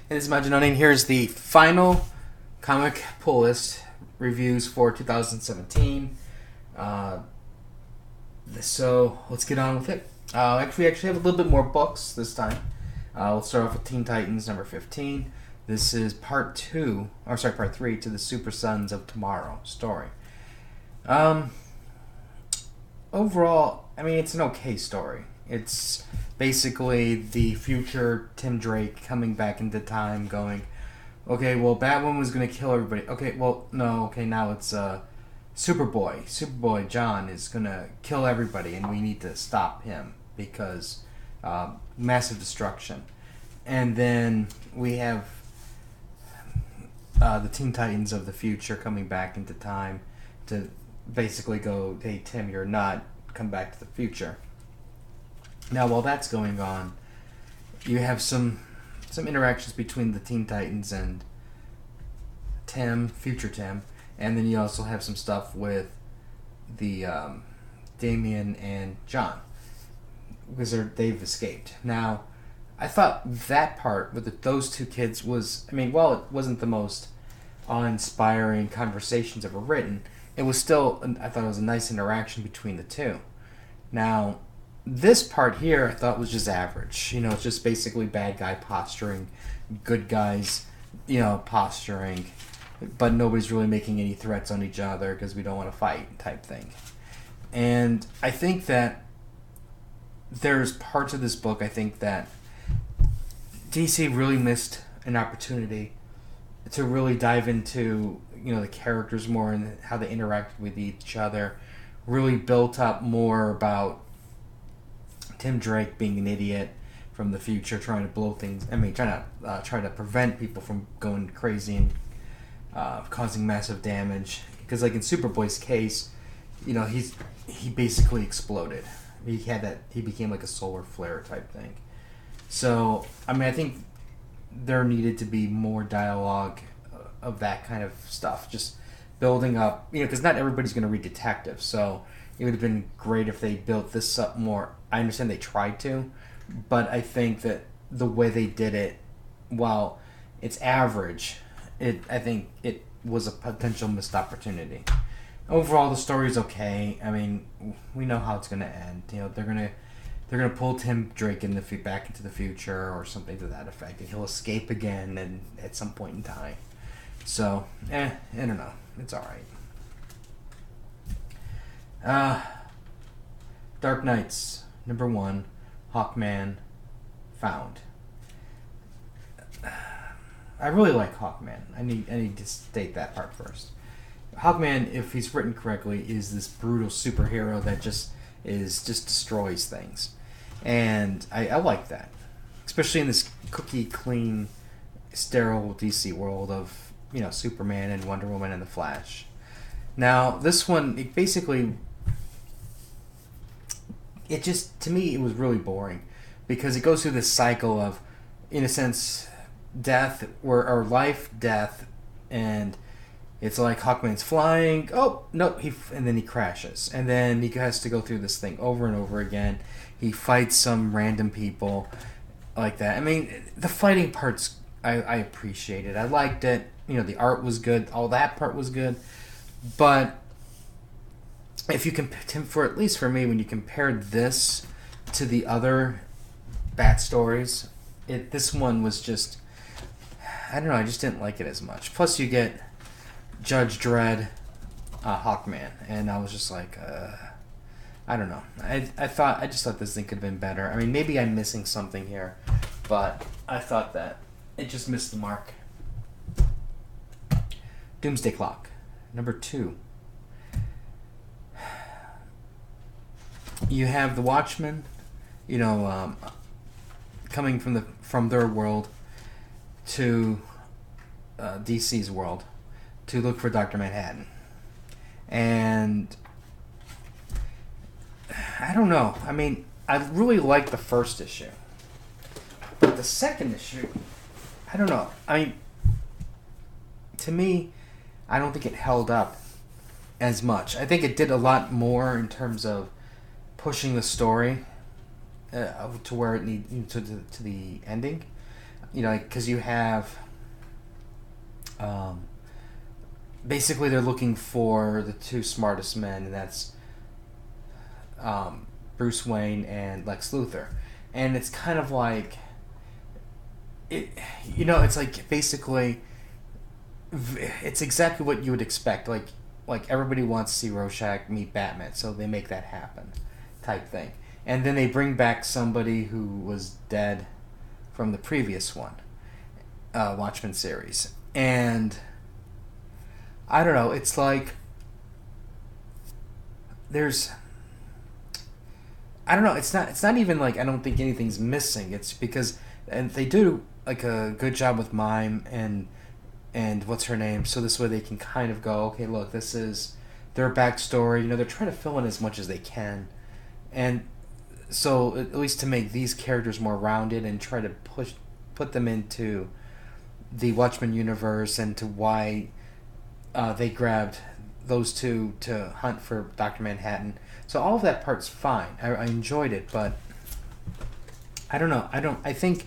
Hey, this is Majin, and here's the final comic pull list reviews for 2017. So let's get on with it. We actually have a little bit more books this time. We'll start off with Teen Titans number 15. This is part 3 to the Super Sons of Tomorrow story. Overall, it's an okay story. It's basically the future Tim Drake coming back into time going, okay, well, Batwoman was going to kill everybody. Okay, well, no, okay, now it's Superboy. Superboy John is going to kill everybody, and we need to stop him because massive destruction. And then we have the Teen Titans of the future coming back into time to basically go, hey, Tim, you're not, come back to the future. Now, while that's going on, you have some interactions between the Teen Titans and Tim, future Tim, and then you also have some stuff with the Damian and John because they've escaped. Now, I thought that part with those two kids was, while it wasn't the most awe-inspiring conversations ever written, it was still, I thought it was a nice interaction between the two. Now, this part here I thought was just average. It's just basically bad guy posturing, good guys, posturing, but nobody's really making any threats on each other because we don't want to fight type thing. And I think that there's parts of this book I think that DC really missed an opportunity to really dive into, the characters more and how they interact with each other, really built up more about Tim Drake being an idiot from the future, trying to blow things. Try to prevent people from going crazy and causing massive damage. Because, like in Superboy's case, he basically exploded. He became like a solar flare type thing. So, I think there needed to be more dialogue of that kind of stuff, just building up. Because not everybody's going to read detective, so it would have been great if they built this up more. I understand they tried to, but I think that the way they did it, while it's average, I think it was a potential missed opportunity. Overall, the story's okay. We know how it's going to end. They're gonna pull Tim Drake back into the future or something to that effect, and he'll escape again and at some point in time. So, I don't know. It's all right. Dark Knights, number 1, Hawkman, found. I really like Hawkman. I need to state that part first. Hawkman, if he's written correctly, is this brutal superhero that just destroys things, and I like that, especially in this cookie clean, sterile DC world of Superman and Wonder Woman and the Flash. Now this one, to me, it was really boring because it goes through this cycle of, in a sense, death or life, death, and it's like Hawkman's flying. Oh no, and then he crashes, and then he has to go through this thing over and over again. He fights some random people like that. The fighting parts I appreciated. I liked it. The art was good. All that part was good, but if you at least for me, when you compared this to the other Bat stories, this one was just, I don't know, I just didn't like it as much. Plus, you get Judge Dredd, Hawkman, and I was just like, I don't know. I just thought this thing could have been better. Maybe I'm missing something here, but I thought that it just missed the mark. Doomsday Clock, number 2. You have the Watchmen, coming from their world to DC's world to look for Dr. Manhattan. And I don't know. I really liked the first issue. But the second issue, I don't know. To me, I don't think it held up as much. I think it did a lot more in terms of pushing the story to where it needs to the ending. because you have, basically they're looking for the two smartest men, and that's Bruce Wayne and Lex Luthor, and it's kind of like it's like basically it's exactly what you would expect. Like everybody wants to see Rorschach meet Batman, so they make that happen, type thing. And then they bring back somebody who was dead from the previous one, Watchmen series, and I don't know. It's like there's. I don't know. It's not even like I don't think anything's missing. It's because and they do like a good job with Mime and what's her name. So this way they can kind of go, okay, look, this is their backstory. They're trying to fill in as much as they can, and so at least to make these characters more rounded and try to put them into the Watchmen universe and to why they grabbed those two to hunt for Dr. Manhattan. So all of that part's fine. I enjoyed it, but I don't know. I think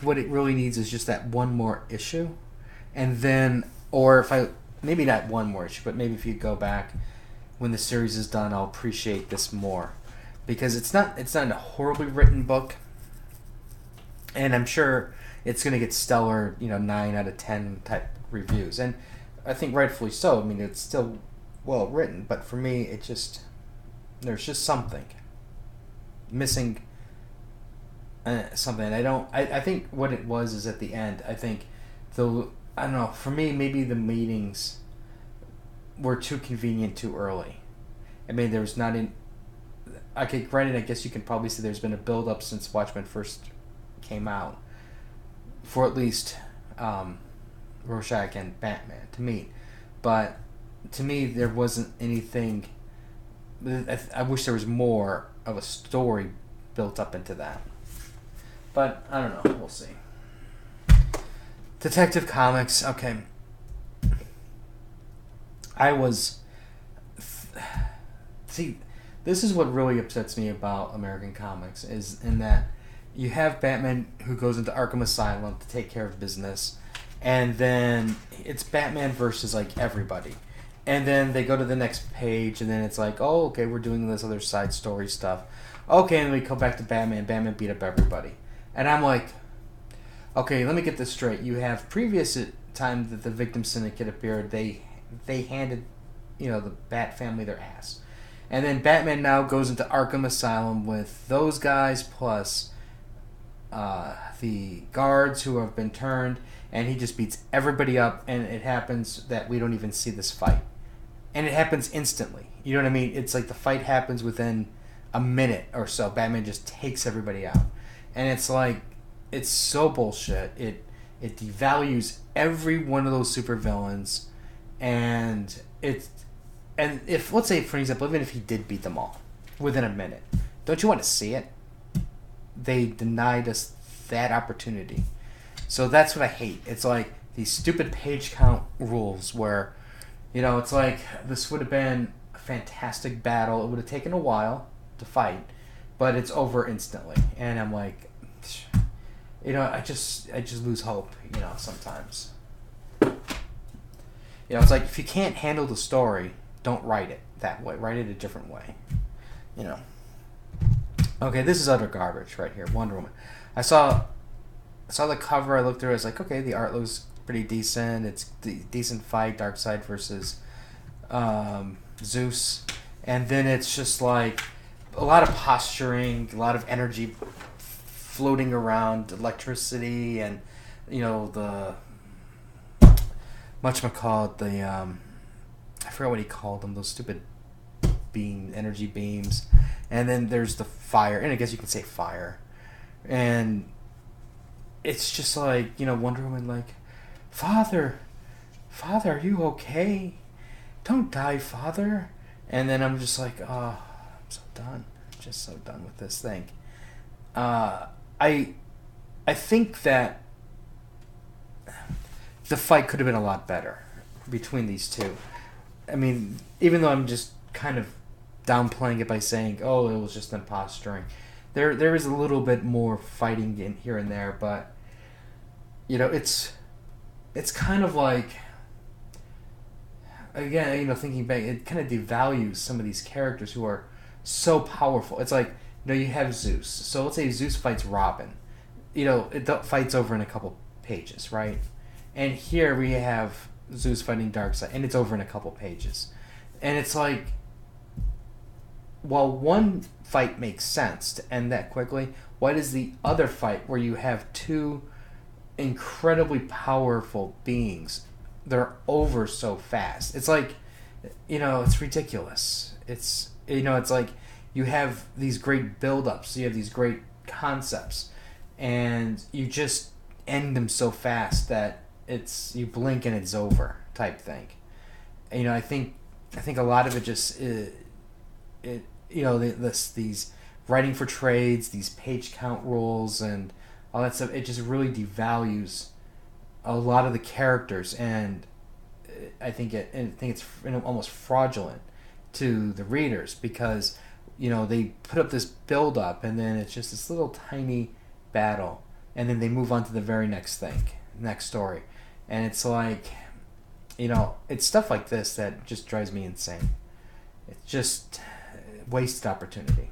what it really needs is just that one more issue, and then, or if maybe not one more issue, but maybe if you go back when the series is done, I'll appreciate this more, because it's not a horribly written book, and I'm sure it's going to get stellar, 9 out of 10 type reviews, and I think rightfully so. I mean, it's still well written, but for me, there's just something missing. Something I think what it was is at the end. I think I don't know. For me, maybe the meetings were too convenient too early. I mean, there was not in. Okay, granted, I guess you can probably say there's been a build up since Watchmen first came out for at least Rorschach and Batman to meet, but to me there wasn't anything. I wish there was more of a story built up into that. But, I don't know. We'll see. Detective Comics. Okay. See, this is what really upsets me about American comics, is in that you have Batman who goes into Arkham Asylum to take care of business, and then it's Batman versus, like, everybody. And then they go to the next page, and then it's like, oh, okay, we're doing this other side story stuff. Okay, and then we come back to Batman. Batman beat up everybody. And I'm like, okay, let me get this straight. You have previous time that the Victim Syndicate appeared, they handed, the Bat family their ass. And then Batman now goes into Arkham Asylum with those guys plus the guards who have been turned, and he just beats everybody up, and it happens that we don't even see this fight. And it happens instantly. You know what I mean? It's like the fight happens within a minute or so. Batman just takes everybody out. And it's like, it's so bullshit. It devalues every one of those supervillains, and if, let's say, for example, even if he did beat them all within a minute, don't you want to see it? They denied us that opportunity. So that's what I hate. It's like these stupid page count rules where, it's like this would have been a fantastic battle. It would have taken a while to fight, but it's over instantly. And I'm like, I just lose hope, sometimes. It's like, if you can't handle the story, don't write it that way. Write it a different way. Okay, this is utter garbage right here. Wonder Woman. I saw the cover. I looked through it. I was like, okay, the art looks pretty decent. It's a decent fight. Darkseid versus Zeus. And then it's just like a lot of posturing, a lot of energy floating around, electricity, and the whatchamacallit, the I forgot what he called them, those stupid energy beams. And then there's the fire, and I guess you can say fire. And it's just like, Wonder Woman, like, Father, are you okay? Don't die, Father. And then I'm just like, oh, I'm so done. Just so done with this thing. I think that the fight could have been a lot better between these two. I mean, even though I'm just kind of downplaying it by saying, oh, it was just them posturing, there is a little bit more fighting in here and there, but it's kind of like, again, thinking back, it kind of devalues some of these characters who are so powerful. It's like, you have Zeus. So let's say Zeus fights Robin. It fights over in a couple pages, right? And here we have Zeus fighting Darkseid, and it's over in a couple pages. And it's like, while one fight makes sense to end that quickly, why does the other fight, where you have two incredibly powerful beings, they're over so fast? It's like, it's ridiculous. It's like you have these great build-ups, you have these great concepts, and you just end them so fast that you blink and it's over type thing. I think a lot of it just these writing for trades, these page count rules, and all that stuff. It just really devalues a lot of the characters, and I think it's almost fraudulent to the readers, because they put up this build up, and then it's just this little tiny battle, and then they move on to the very next story, and it's like, it's stuff like this that just drives me insane. It's just wasted opportunity.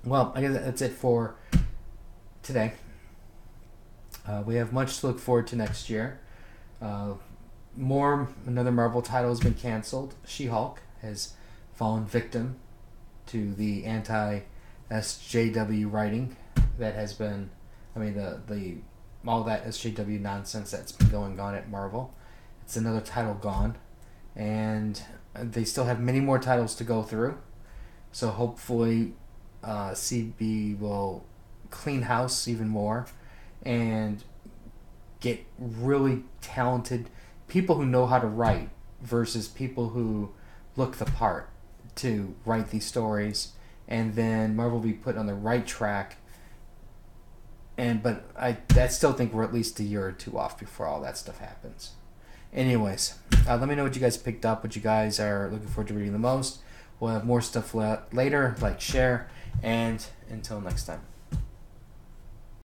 Well, I guess that's it for today. We have much to look forward to next year. Another Marvel title has been canceled. She-Hulk has fallen victim to the anti-SJW writing that has been, the all that SJW nonsense that's been going on at Marvel. It's another title gone, and they still have many more titles to go through. So hopefully, CB will clean house even more and get really talented people who know how to write versus people who look the part to write these stories, and then Marvel will be put on the right track. But I still think we're at least a year or two off before all that stuff happens. Anyways, let me know what you guys picked up, what you guys are looking forward to reading the most. We'll have more stuff later. Like, share, and until next time.